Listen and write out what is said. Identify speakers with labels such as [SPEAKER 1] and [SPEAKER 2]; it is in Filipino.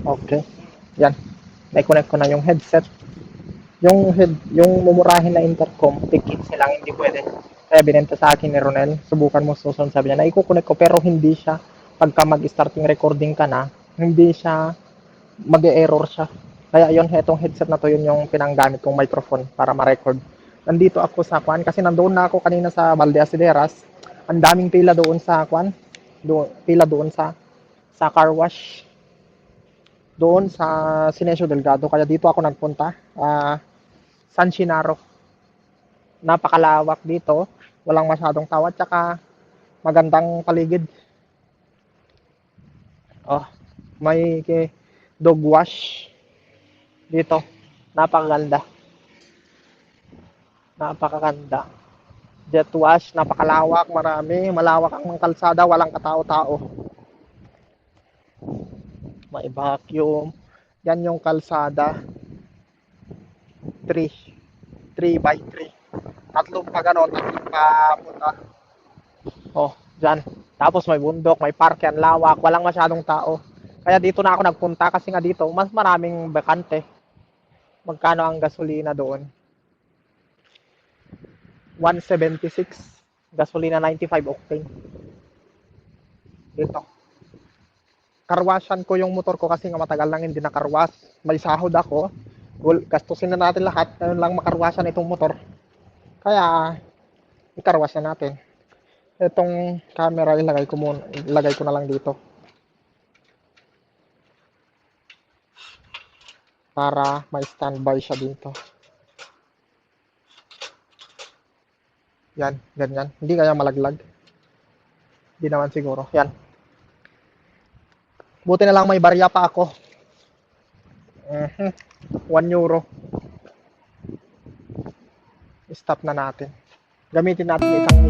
[SPEAKER 1] Okay. Yan. Nai-connect ko na yung headset. Yung mumurahin na intercom, tig-15 lang, hindi pwede. Kaya binenta sa akin ni Ronel. Subukan mo susunod, sabi niya. Naikukunik ko pero hindi siya. Pagka mag-starting recording ka na, hindi siya, mag-e-error siya. Kaya yon, hetong headset na to, yun yung pinanggamit kong microphone para ma-record. Nandito ako sa kwan kasi nandoon na ako kanina sa Valdeasideras. Ang daming pila doon sa kwan. Pila doon sa car wash doon sa Sinesio Delgado. Kaya dito ako nagpunta. San Chinaro. Napakalawak dito. Walang masyadong tao at saka magandang paligid. Oh, may dog wash dito. Napakaganda. Napakaganda. Jet wash, napakalawak, marami. Malawak ang kalsada, walang katao-tao. May vacuum. Yan yung kalsada. 3. 3 by 3. Tatlong pa gano'n, tatlong pa punta. Oh, dyan. Tapos may bundok, may park yan, lawak, walang masyadong tao. Kaya dito na ako nagpunta kasi nga dito, mas maraming bakante. Magkano ang gasolina doon? 176. Gasolina 95 octane. Dito. Karwasan ko yung motor ko kasi nga matagal nang hindi nakarwas. May sahod ako. Gastusin na natin lahat. Ngayon lang makarwasan itong motor. Kaya, ikarwasan natin. Itong camera ilagay ko na lang dito para may standby siya dito. Yan, ganyan. Hindi kaya malaglag. Hindi naman siguro. Yan. Buti na lang may barya pa ako. 1 euro. Stop na natin. Gamitin natin isang